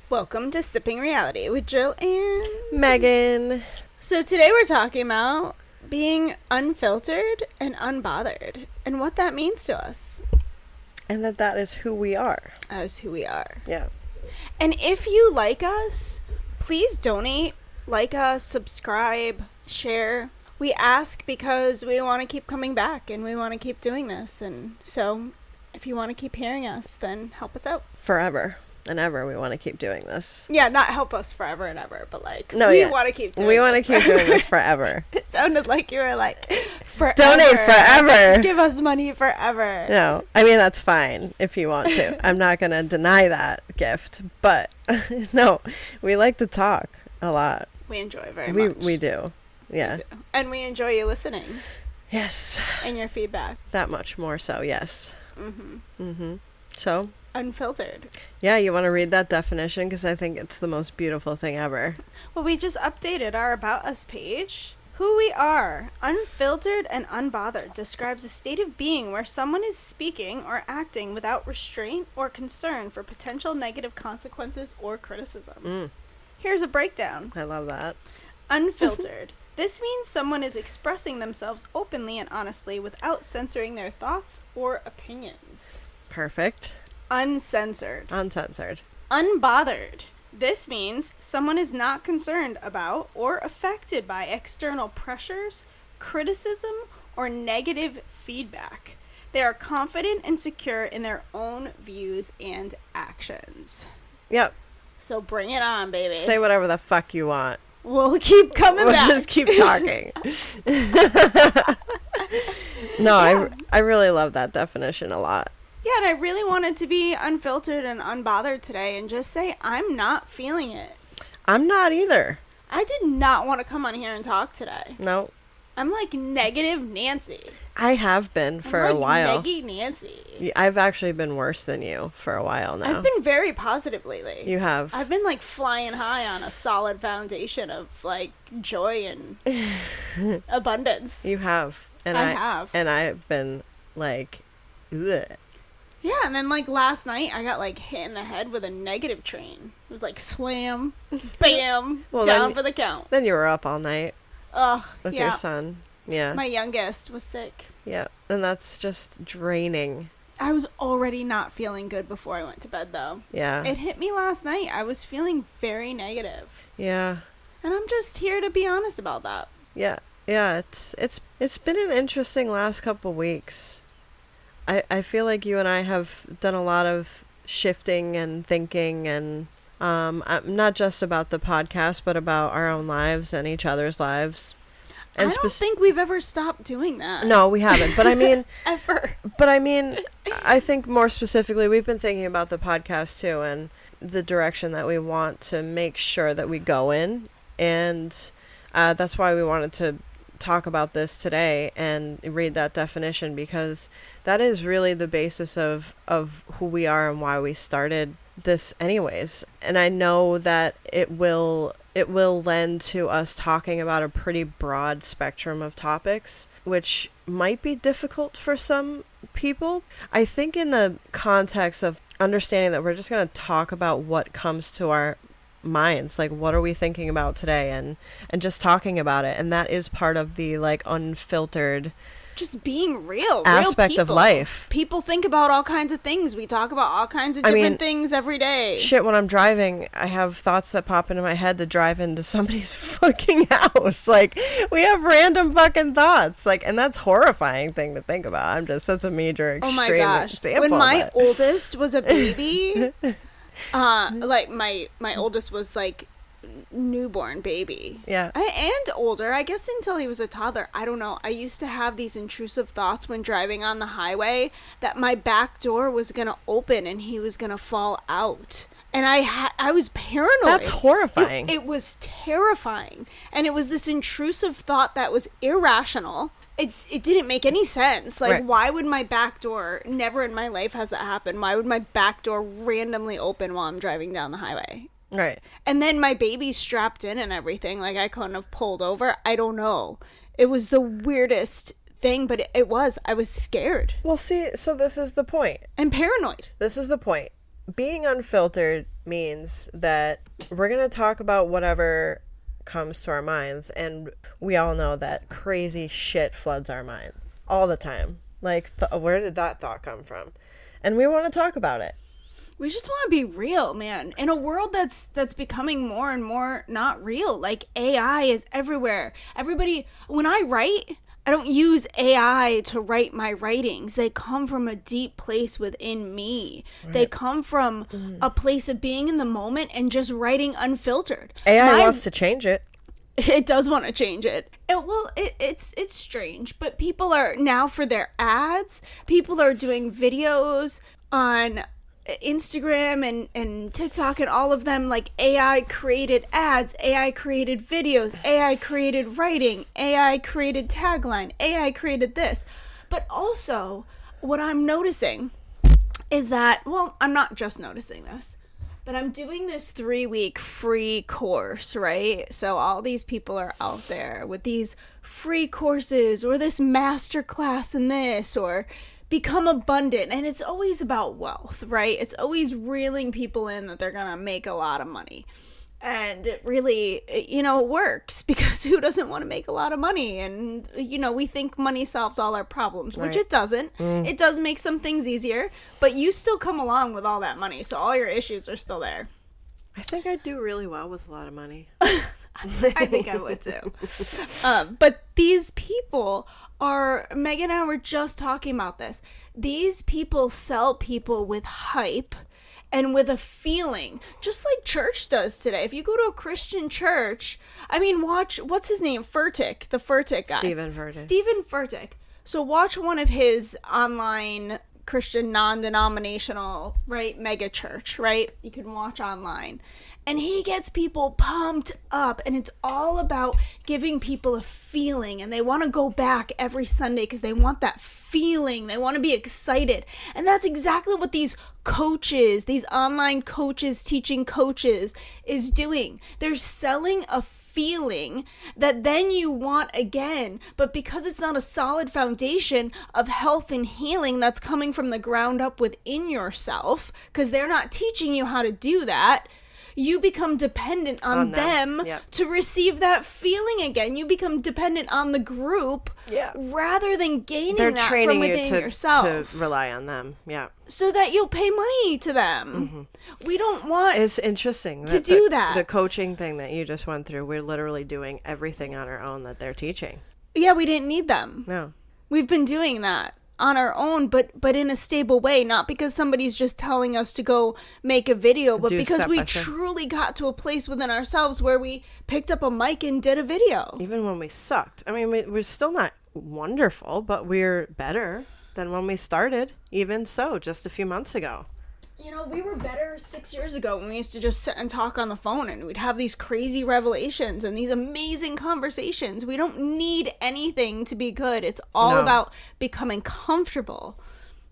Welcome to Sipping Reality with Jill and Megan. So today we're talking about being unfiltered and unbothered and what that means to us. And that is who we are. As who we are. Yeah. And if you like us, please donate, like us, subscribe, share. We ask because we want to keep coming back and we want to keep doing this. And so if you want to keep hearing us, then help us out. Forever and ever we want to keep doing this. Yeah, not help us forever and ever, but like, no, we want to keep doing this. We want to keep doing this forever. It sounded like you were like, forever. Donate forever. Give us money forever. No, I mean, that's fine if you want to. I'm not going to deny that gift. But no, we like to talk a lot. We enjoy very much. We do. Yeah. We do. And we enjoy you listening. Yes. And your feedback. That much more so, yes. Mm-hmm. Mm-hmm. So? Unfiltered. Yeah, you want to read that definition? Because I think it's the most beautiful thing ever. Well, we just updated our About Us page. Who we are, unfiltered and unbothered, describes a state of being where someone is speaking or acting without restraint or concern for potential negative consequences or criticism. Here's a breakdown. I love that. Unfiltered. This means someone is expressing themselves openly and honestly without censoring their thoughts or opinions. Perfect. Uncensored. Uncensored. Unbothered. This means someone is not concerned about or affected by external pressures, criticism, or negative feedback. They are confident and secure in their own views and actions. Yep. So bring it on, baby. Say whatever the fuck you want. We'll keep coming back. We'll just keep talking. No, yeah. I really love that definition a lot. Yeah, and I really wanted to be unfiltered and unbothered today and just say I'm not feeling it. I'm not either. I did not want to come on here and talk today. No. I'm like negative Nancy. I have been for a while. Neggy Nancy. I've actually been worse than you for a while now. I've been very positive lately. You have. I've been like flying high on a solid foundation of like joy and abundance. You have. And I have. And I've been like, ugh. Yeah, and then like last night I got like hit in the head with a negative train. It was like slam, bam, down for the count. Then you were up all night. Ugh, with your son. Yeah. My youngest was sick. Yeah, and that's just draining. I was already not feeling good before I went to bed though. Yeah. It hit me last night. I was feeling very negative. Yeah. And I'm just here to be honest about that. Yeah. Yeah, it's been an interesting last couple weeks. I feel like you and I have done a lot of shifting and thinking and not just about the podcast, but about our own lives and each other's lives. And I don't think we've ever stopped doing that. No, we haven't. But I mean... ever. But I mean, I think more specifically, we've been thinking about the podcast too and the direction that we want to make sure that we go in. And that's why we wanted to talk about this today and read that definition, because that is really the basis of who we are and why we started this anyways. And I know that it will lend to us talking about a pretty broad spectrum of topics, which might be difficult for some people. I think in the context of understanding that we're just going to talk about what comes to our minds, like what are we thinking about today, and just talking about it, and that is part of the like unfiltered, just being real aspect of life. People think about all kinds of things. We talk about all kinds of different things every day. Shit, when I'm driving, I have thoughts that pop into my head to drive into somebody's fucking house. Like, we have random fucking thoughts. Like, and that's a horrifying thing to think about. That's a major extreme example. When my oldest was a baby, like my oldest was like newborn baby. Yeah. And older, I guess, until he was a toddler. I don't know. I used to have these intrusive thoughts when driving on the highway that my back door was going to open and he was going to fall out. And I was paranoid. That's horrifying. It was terrifying. And it was this intrusive thought that was irrational. It didn't make any sense. Like, right. Why would my back door, never in my life has that happened, why would my back door randomly open while I'm driving down the highway? Right. And then my baby's strapped in and everything. Like, I couldn't have pulled over. I don't know. It was the weirdest thing, but it was. I was scared. Well, see, so this is the point. And paranoid. This is the point. Being unfiltered means that we're going to talk about whatever comes to our minds, and we all know that crazy shit floods our mind all the time. Like, where did that thought come from? And we want to talk about it. We just want to be real, man. In a world that's becoming more and more not real. Like, AI is everywhere. Everybody, when I write, I don't use AI to write my writings. They come from a deep place within me. Right. They come from a place of being in the moment and just writing unfiltered. AI wants to change it. It does want to change it. It's strange, but people are now, for their ads, people are doing videos on Instagram and TikTok and all of them, like AI created ads, AI created videos, AI created writing, AI created tagline, AI created this. But also, what I'm noticing is that, well, I'm not just noticing this, but I'm doing this 3-week free course, right? So all these people are out there with these free courses, or this master class in this, or become abundant. And it's always about wealth, right? It's always reeling people in that they're gonna make a lot of money. And it really, works, because who doesn't want to make a lot of money? And, we think money solves all our problems, which it doesn't. It does make some things easier, but you still come along with all that money, so all your issues are still there. I think I'd do really well with a lot of money. I think I would too. But these people Megan and I were just talking about this. These people sell people with hype and with a feeling, just like church does today. If you go to a Christian church, watch, what's his name? Furtick, the Furtick guy. Stephen Furtick. So watch one of his online Christian non-denominational, right, mega church, right? You can watch online. And he gets people pumped up, and it's all about giving people a feeling, and they want to go back every Sunday because they want that feeling. They want to be excited. And that's exactly what these coaches, these online coaches, teaching coaches is doing. They're selling a feeling that then you want again, but because it's not a solid foundation of health and healing that's coming from the ground up within yourself, because they're not teaching you how to do that, you become dependent on them to receive that feeling again. You become dependent on the group rather than gaining that from within yourself. To rely on them, so that you'll pay money to them. Mm-hmm. We don't want It's interesting to do that. The coaching thing that you just went through, we're literally doing everything on our own that they're teaching. Yeah, we didn't need them. No. We've been doing that on our own, but in a stable way, not because somebody's just telling us to go make a video, but because we truly got to a place within ourselves where we picked up a mic and did a video. Even when we sucked. We're still not wonderful, but we're better than when we started, even so, just a few months ago. We were better 6 years ago when we used to just sit and talk on the phone, and we'd have these crazy revelations and these amazing conversations. We don't need anything to be good. It's all about becoming comfortable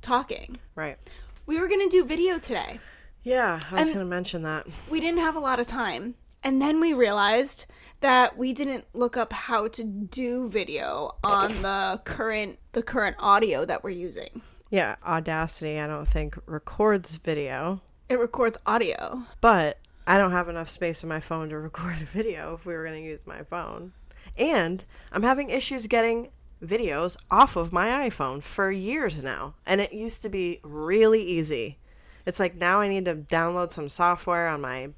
talking. Right. We were going to do video today. Yeah, I was going to mention that. We didn't have a lot of time. And then we realized that we didn't look up how to do video on the current audio that we're using. Yeah, Audacity, I don't think, records video. It records audio. But I don't have enough space on my phone to record a video if we were going to use my phone. And I'm having issues getting videos off of my iPhone for years now. And it used to be really easy. It's like now I need to download some software on my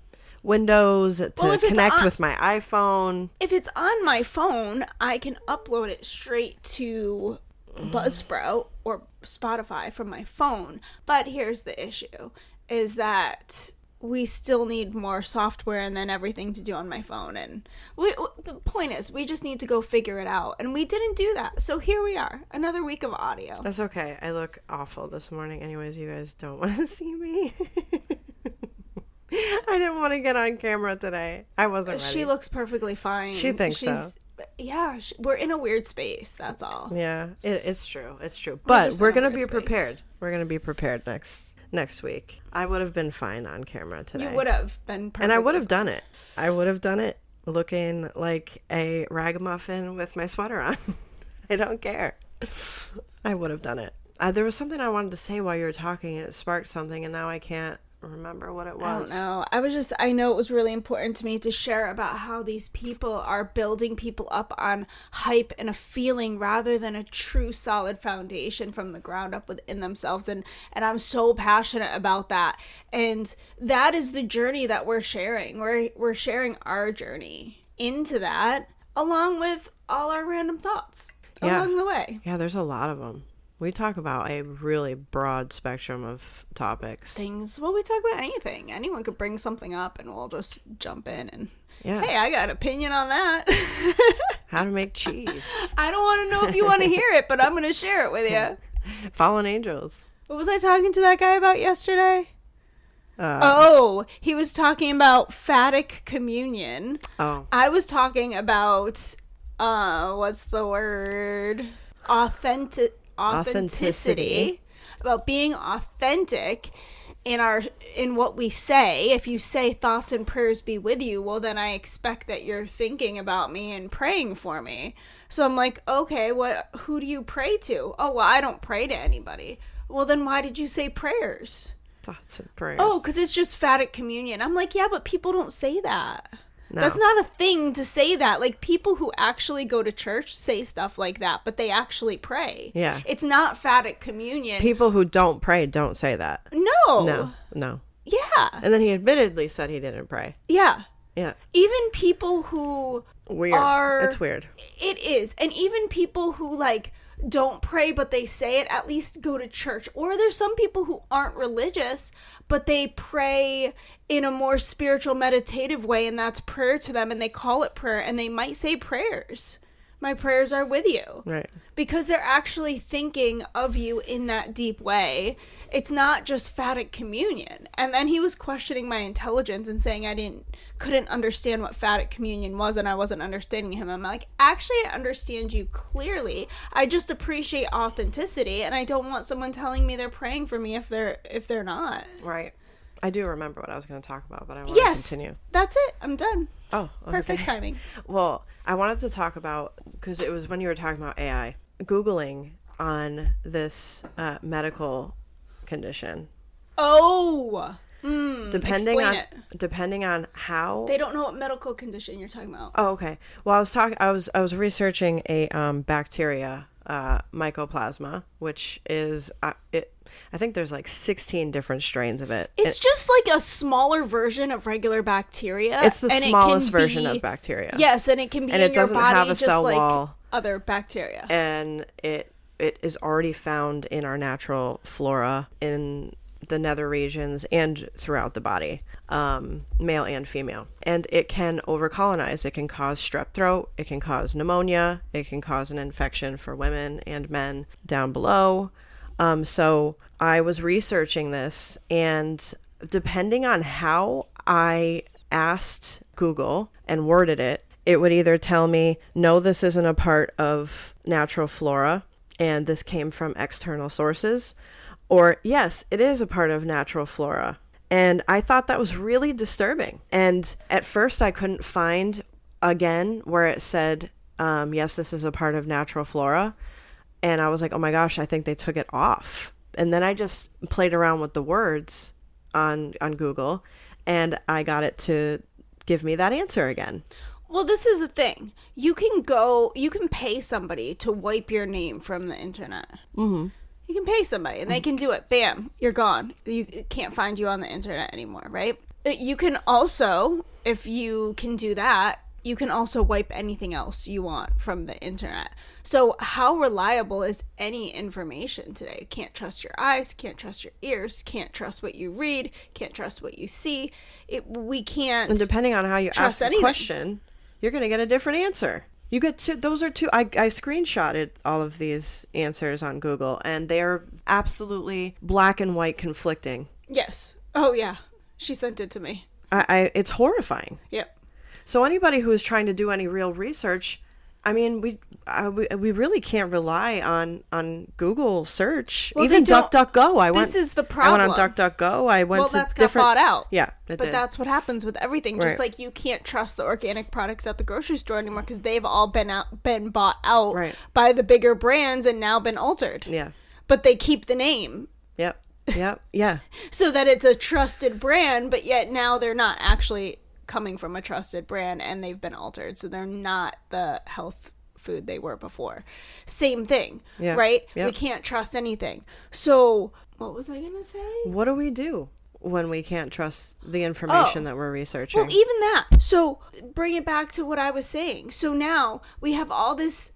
Windows to connect with my iPhone. If it's on my phone, I can upload it straight to Buzzsprout or Spotify from my phone. But here's the issue, is that we still need more software and then everything to do on my phone. And the point is, we just need to go figure it out. And we didn't do that. So here we are, another week of audio. That's okay. I look awful this morning. Anyways, you guys don't want to see me. I didn't want to get on camera today. I wasn't ready. She looks perfectly fine. She thinks so. Yeah, we're in a weird space. That's all. Yeah, it's true. It's true. But we're going to be prepared. We're going to be prepared next week. I would have been fine on camera today. You would have been perfect. And I would have done it. I would have done it looking like a ragamuffin with my sweater on. I don't care. I would have done it. There was something I wanted to say while you were talking, and it sparked something, and now I can't remember what it was. I don't know. I know it was really important to me to share about how these people are building people up on hype and a feeling rather than a true solid foundation from the ground up within themselves. And I'm so passionate about that. And that is the journey that we're sharing. We're sharing our journey into that along with all our random thoughts along the way. Yeah, there's a lot of them. We talk about a really broad spectrum of topics. Well, we talk about anything. Anyone could bring something up and we'll just jump in and, hey, I got an opinion on that. How to make cheese. I don't want to know if you want to hear it, but I'm going to share it with you. Fallen angels. What was I talking to that guy about yesterday? He was talking about phatic communion. Oh. I was talking about, what's the word? Authenticity, about being authentic in what we say. If you say thoughts and prayers be with you, well then I expect that you're thinking about me and praying for me. So I'm like, okay, who do you pray to? Oh, well, I don't pray to anybody. Well, then why did you say prayers? Thoughts and prayers. Oh, because it's just phatic communion. I'm like, yeah, but people don't say that. No. That's not a thing to say that. Like, people who actually go to church say stuff like that, but they actually pray. Yeah. It's not phatic communion. People who don't pray don't say that. No. No. Yeah. And then he admittedly said he didn't pray. Yeah. Yeah. Even people who Weird. It's weird. It is. And even people who, like, don't pray, but they say it, at least go to church. Or there's some people who aren't religious, but they pray in a more spiritual, meditative way, and that's prayer to them, and they call it prayer, and they might say prayers. My prayers are with you. Right. Because they're actually thinking of you in that deep way. It's not just phatic communion. And then he was questioning my intelligence and saying I couldn't understand what phatic communion was, and I wasn't understanding him. I'm like, actually, I understand you clearly. I just appreciate authenticity, and I don't want someone telling me they're praying for me if they're not. Right. I do remember what I was going to talk about, but I want to continue. That's it. I'm done. Oh, okay. Perfect timing. Well, I wanted to talk about, because it was when you were talking about AI, Googling on this medical condition. Oh, depending on how they don't know what medical condition you're talking about. Oh, okay. Well, I was researching a bacteria, mycoplasma, which is I think there's like 16 different strains of it. It's just like a smaller version of regular bacteria. It's the smallest version of bacteria. Yes, and it can be in your body, and it doesn't have a cell wall. Other bacteria. And it is already found in our natural flora in the nether regions and throughout the body, male and female. And it can overcolonize. It can cause strep throat. It can cause pneumonia. It can cause an infection for women and men down below. So I was researching this, and depending on how I asked Google and worded it, it would either tell me, no, this isn't a part of natural flora, and this came from external sources, or yes, it is a part of natural flora. And I thought that was really disturbing. And at first I couldn't find, again, where it said, yes, this is a part of natural flora. And I was like, oh my gosh, I think they took it off. And then I just played around with the words on Google, and I got it to give me that answer again. Well, this is the thing. You can pay somebody to wipe your name from the internet. Mm-hmm. You can pay somebody, and they can do it. Bam, you're gone. You can't find you on the internet anymore, right? You can also, if you can do that, you can also wipe anything else you want from the internet. So how reliable is any information today? Can't trust your eyes, can't trust your ears, can't trust what you read, can't trust what you see. We can't. And depending on how you ask the question, you're going to get a different answer. You get those are two. I screenshotted all of these answers on Google, and they are absolutely black and white conflicting. Yes. Oh yeah. She sent it to me. It's horrifying. Yep. So anybody who is trying to do any real research, I mean, we really can't rely on Google search. Well, even DuckDuckGo. This is the problem. I went on DuckDuckGo. I went to that's different. got bought out. Yeah, but that's what happens with everything. Just like you can't trust the organic products at the grocery store anymore because they've all been bought out by the bigger brands and now been altered. Yeah. But they keep the name. Yep. Yep. Yeah. So that it's a trusted brand, but yet now they're not actually coming from a trusted brand and they've been altered. So they're not the health food they were before. Same thing, right? Yep. We can't trust anything. So what was I going to say? What do we do when we can't trust the information that we're researching? Well, even that. So bring it back to what I was saying. So now we have all this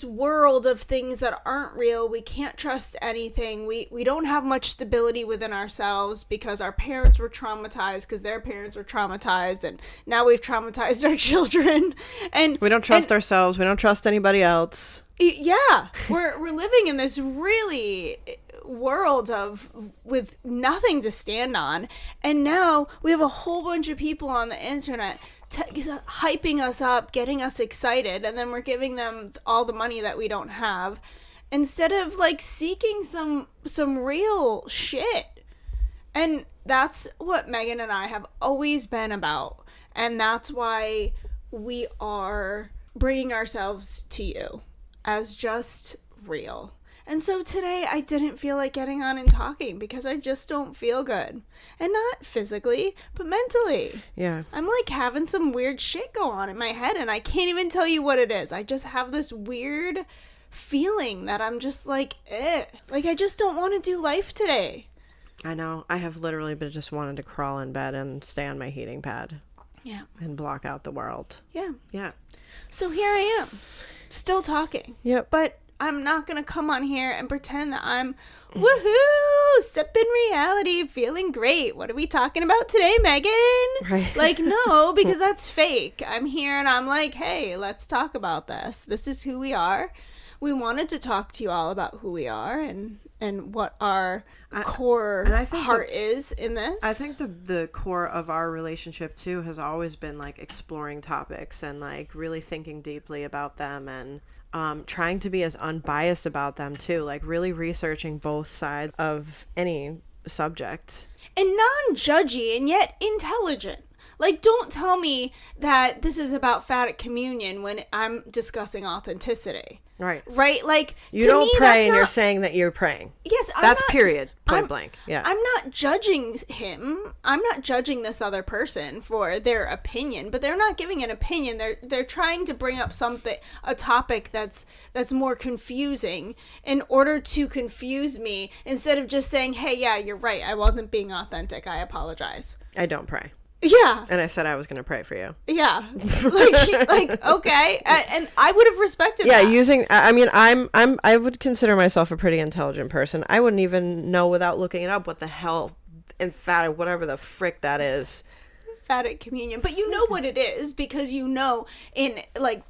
world of things that aren't real. We can't trust anything. We don't have much stability within ourselves because our parents were traumatized because their parents were traumatized, and now we've traumatized our children. And we don't trust ourselves. We don't trust anybody else. Yeah, we're living in this really world with nothing to stand on, and now we have a whole bunch of people on the internet hyping us up, getting us excited, and then we're giving them all the money that we don't have instead of like seeking some real shit. And that's what Megan and I have always been about, and that's why we are bringing ourselves to you as just real. And so today I didn't feel like getting on and talking because I just don't feel good. And not physically, but mentally. Yeah. I'm like having some weird shit go on in my head and I can't even tell you what it is. I just have this weird feeling that I'm just like, like I just don't want to do life today. I know. I have literally been just wanting to crawl in bed and stay on my heating pad. Yeah. And block out the world. Yeah. Yeah. So here I am, still talking. Yep. But I'm not going to come on here and pretend that I'm, woohoo, sipping reality, feeling great. What are we talking about today, Megan? Right. Like, no, because that's fake. I'm here and I'm like, hey, let's talk about this. This is who we are. We wanted to talk to you all about who we are and what our core and I think heart is in this. I think the core of our relationship, too, has always been, like, exploring topics and, like, really thinking deeply about them and trying to be as unbiased about them too, like really researching both sides of any subject. And non-judgy and yet intelligent. Like, don't tell me that this is about fat at communion when I'm discussing authenticity. Right. Right? Like, you don't pray and you're saying that you're praying. Yes, that's period. Point blank. Yeah. I'm not judging him. I'm not judging this other person for their opinion, but they're not giving an opinion. They're trying to bring up a topic that's more confusing in order to confuse me instead of just saying, "Hey, yeah, you're right. I wasn't being authentic. I apologize." I don't pray. Yeah. And I said I was going to pray for you. Yeah. like okay. And I would have respected that. I would consider myself a pretty intelligent person. I wouldn't even know without looking it up what the hell emphatic, whatever the frick that is. Emphatic communion. But you know what it is because you know in, like,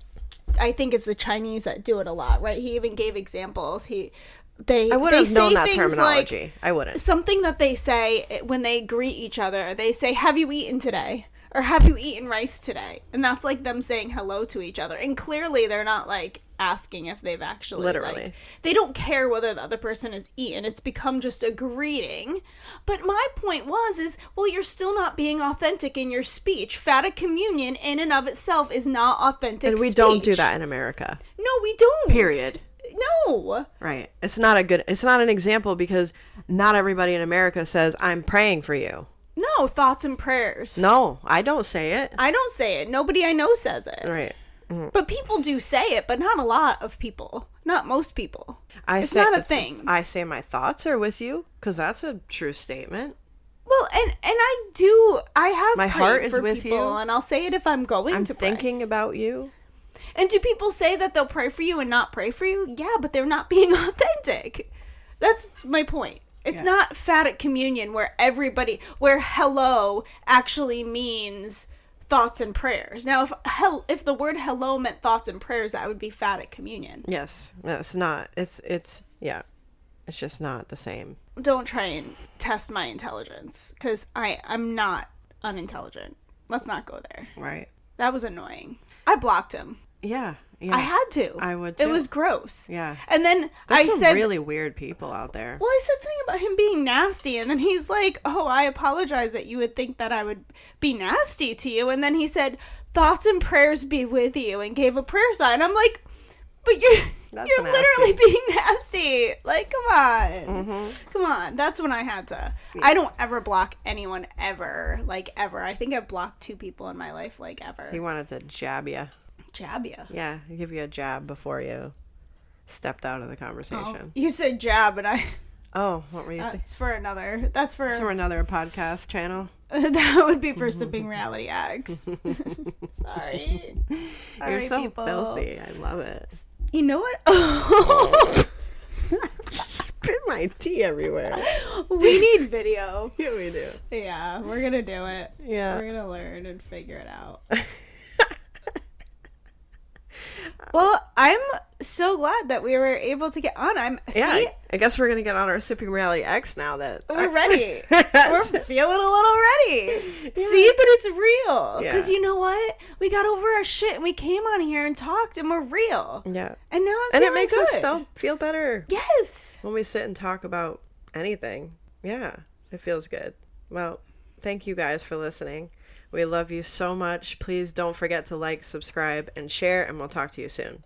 I think it's the Chinese that do it a lot, right? He even gave examples. I would have known that terminology. Like, I wouldn't. Something that they say when they greet each other, they say, "Have you eaten today?" Or "Have you eaten rice today?" And that's like them saying hello to each other. And clearly they're not like asking if they've actually literally. Like, they don't care whether the other person has eaten. It's become just a greeting. But my point is, well, you're still not being authentic in your speech. Fat at communion in and of itself is not authentic and we speech. don't do that in America. No, we don't. Period. No. Right. It's not an example because not everybody in America says, "I'm praying for you." No, thoughts and prayers. No, I don't say it. I don't say it. Nobody I know says it. Right. Mm-hmm. But people do say it, but not a lot of people. Not most people. It's not a thing. I say my thoughts are with you because that's a true statement. Well, and I have my heart is with people, you, and I'll say it if I'm going to pray. I'm thinking about you. And do people say that they'll pray for you and not pray for you? Yeah, but they're not being authentic. That's my point. It's not fat at communion where hello actually means thoughts and prayers. Now, if the word hello meant thoughts and prayers, that would be fat at communion. Yes. No, it's not. It's just not the same. Don't try and test my intelligence because I'm not unintelligent. Let's not go there. Right. That was annoying. I blocked him. Yeah. I had to. I would too. It was gross. Yeah. And then There's some really weird people out there. Well, I said something about him being nasty, and then he's like, "Oh, I apologize that you would think that I would be nasty to you." And then he said, "Thoughts and prayers be with you," and gave a prayer sign. I'm like, But you're That's you're nasty. literally being nasty. Like, come on. Come on. That's when I had to. Yeah. I don't ever block anyone ever. Like, ever. I think I've blocked 2 people in my life, like, ever. He wanted to jab you. Jab ya. Yeah, give you a jab before you stepped out of the Oh, conversation. you said jab, and I... Oh, what were you thinking? That's for another... That's for... For another podcast channel. That would be for Sipping Reality X. Sorry. All You're right, so people. filthy. I love it. You know what? Spit my tea everywhere. We need video. Yeah, we do. Yeah, we're gonna do it. Yeah. We're gonna learn and figure it out. Well, I'm so glad that we were able to get on. Yeah, I guess we're gonna get on our Sipping Reality X now that we're ready. We're feeling a little ready. See, but it's real. Yeah. Because you know what? We got over our shit and we came on here and talked and we're real. Yeah. And now I'm And it feeling makes good. us feel better Yes. when we sit and talk about anything. Yeah, it feels good. Well, thank you guys for listening. We love you so much. Please don't forget to like, subscribe, and share, and we'll talk to you soon.